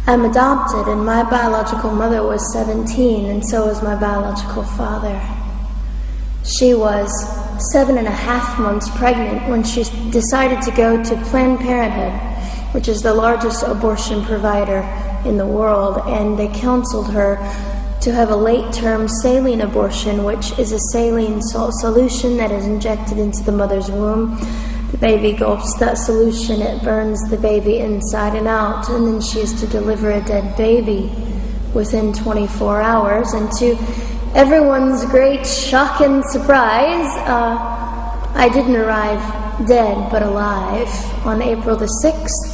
I'm adopted, and my biological mother was 17, and so was my biological father. She was 7.5 months pregnant when she decided to go to Planned Parenthood, which is the largest abortion provider in the world, and they counseled her to have a late-term saline abortion, which is a saline salt solution that is injected into the mother's womb. The baby gulps that solution, it burns the baby inside and out, and then she is to deliver a dead baby within 24 hours. And to everyone's great shock and surprise, I didn't arrive dead but alive on April the 6th,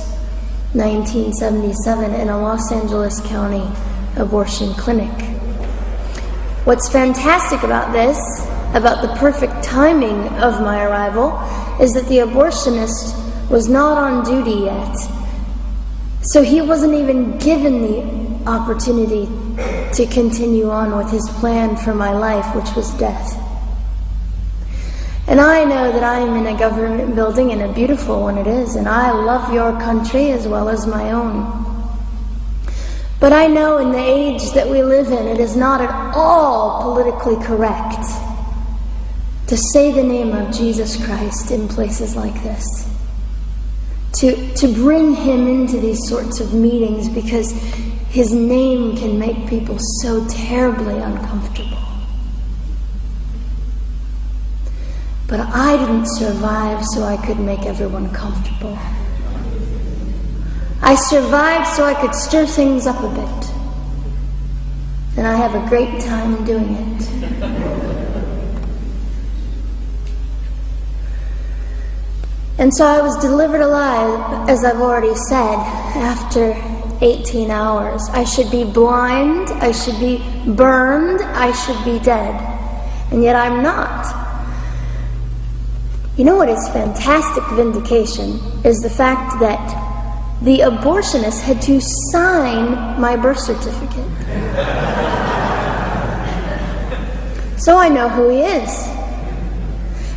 1977, in a Los Angeles County abortion clinic. What's fantastic about this, about the perfect timing of my arrival, is that the abortionist was not on duty yet. So he wasn't even given the opportunity to continue on with his plan for my life, which was death. And I know that I am in a government building, and a beautiful one it is, and I love your country as well as my own. But I know in the age that we live in, it is not at all politically correct to say the name of Jesus Christ in places like this. To bring him into these sorts of meetings, because his name can make people so terribly uncomfortable. But I didn't survive so I could make everyone comfortable. I survived so I could stir things up a bit. And I have a great time doing it. And so I was delivered alive, as I've already said, after 18 hours. I should be blind, I should be burned, I should be dead. And yet I'm not. You know what is fantastic vindication is the fact that the abortionist had to sign my birth certificate. So I know who he is.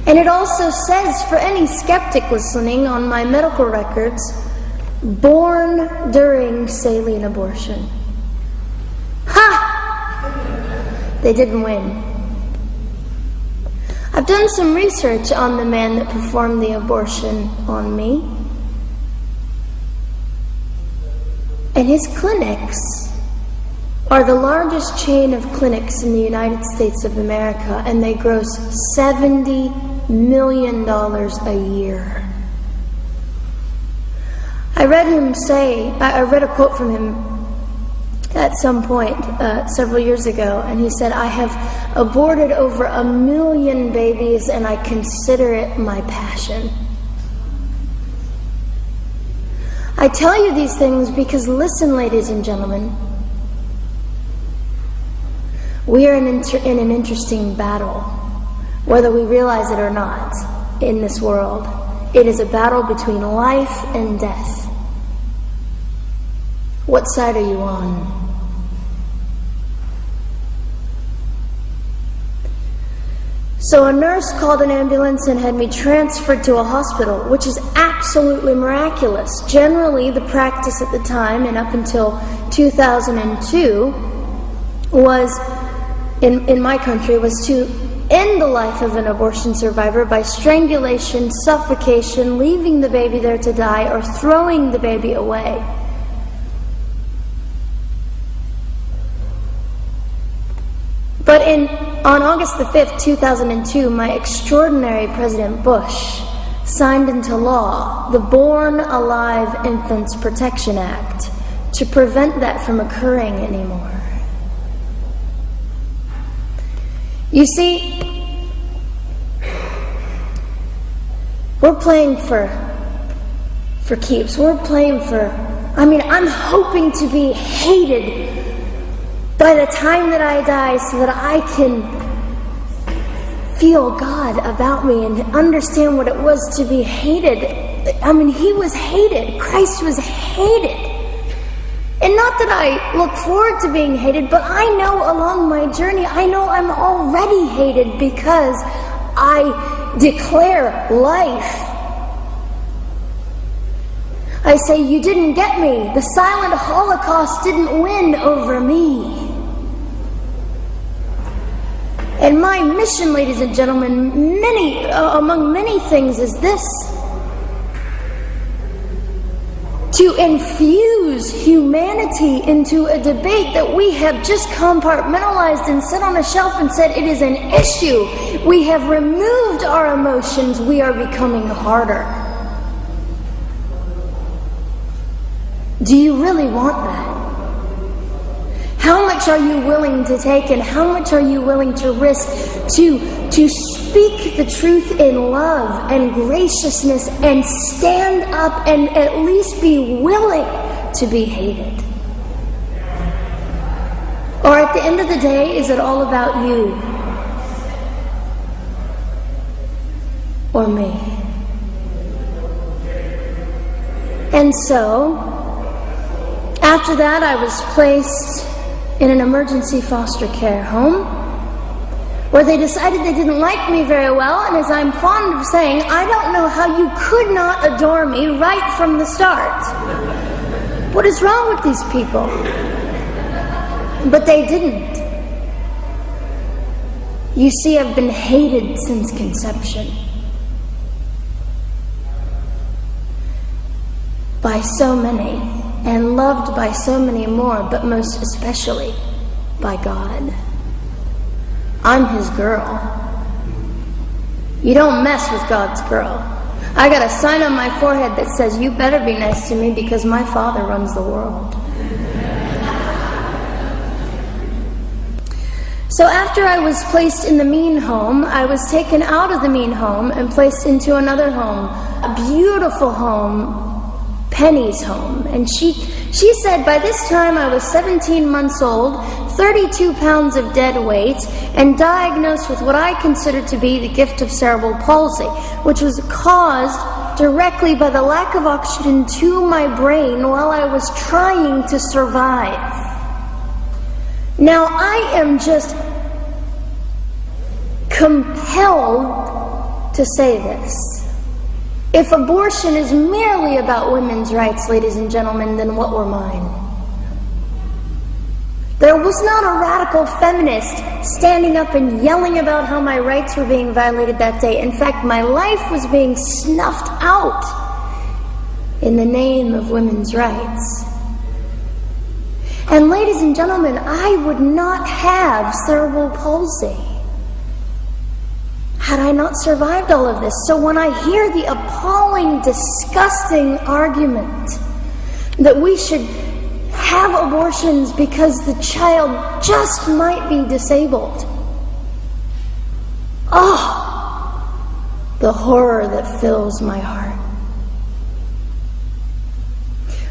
And it also says, for any skeptic listening, on my medical records, born during saline abortion. Ha! They didn't win. I've done some research on the man that performed the abortion on me. And his clinics are the largest chain of clinics in the United States of America, and they gross $70 million a year. I read a quote from him at some point several years ago, and he said, "I have aborted over 1 million babies, and I consider it my passion." I tell you these things because, listen, ladies and gentlemen, we are in an interesting battle, whether we realize it or not, in this world. It is a battle between life and death. What side are you on? So a nurse called an ambulance and had me transferred to a hospital, which is absolutely miraculous. Generally, the practice at the time, and up until 2002, was, in my country, was to end the life of an abortion survivor by strangulation, suffocation, leaving the baby there to die, or throwing the baby away. But on August the 5th, 2002, my extraordinary President Bush signed into law the Born Alive Infants Protection Act to prevent that from occurring anymore. You see, we're playing for keeps. We're playing I'm hoping to be hated by the time that I die, so that I can feel God about me and understand what it was to be hated. He was hated. Christ was hated. And not that I look forward to being hated, but I know along my journey, I know I'm already hated because I declare life. I say, you didn't get me. The silent Holocaust didn't win over me. And my mission, ladies and gentlemen, among many things, is this: to infuse humanity into a debate that we have just compartmentalized and set on a shelf and said it is an issue. We have removed our emotions. We are becoming harder. Do you really want that? How much are you willing to take, and how much are you willing to risk to speak the truth in love and graciousness and stand up and at least be willing to be hated? Or at the end of the day, is it all about you or me? And so, after that, I was placed in an emergency foster care home where they decided they didn't like me very well, and as I'm fond of saying, I don't know how you could not adore me right from the start. What is wrong with these people? But they didn't. You see, I've been hated since conception by so many, and loved by so many more, but most especially by God. I'm His girl. You don't mess with God's girl. I got a sign on my forehead that says, you better be nice to me because my Father runs the world. So after I was placed in the mean home, I was taken out of the mean home and placed into another home, a beautiful home, Penny's home. And she said by this time I was 17 months old, 32 pounds of dead weight, and diagnosed with what I considered to be the gift of cerebral palsy, which was caused directly by the lack of oxygen to my brain while I was trying to survive. Now I am just compelled to say this. If abortion is merely about women's rights, ladies and gentlemen, then what were mine? There was not a radical feminist standing up and yelling about how my rights were being violated that day. In fact, my life was being snuffed out in the name of women's rights. And ladies and gentlemen, I would not have cerebral palsy had I not survived all of this. So when I hear the appalling, disgusting argument that we should have abortions because the child just might be disabled, the horror that fills my heart.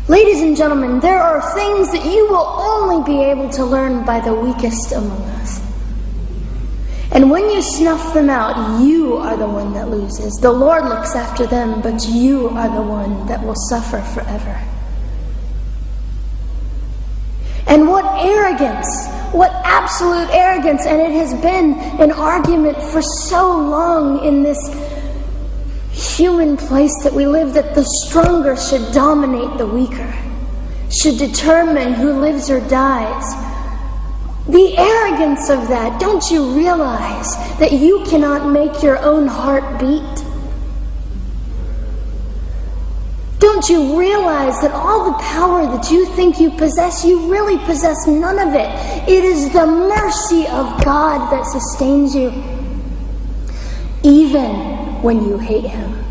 Ladies and gentlemen, there are things that you will only be able to learn by the weakest among us. And when you snuff them out, you are the one that loses. The Lord looks after them, but you are the one that will suffer forever. And what arrogance, what absolute arrogance, and it has been an argument for so long in this human place that we live, that the stronger should dominate the weaker, should determine who lives or dies. The arrogance of that. Don't you realize that you cannot make your own heart beat? Don't you realize that all the power that you think you possess, you really possess none of it? It is the mercy of God that sustains you, even when you hate Him.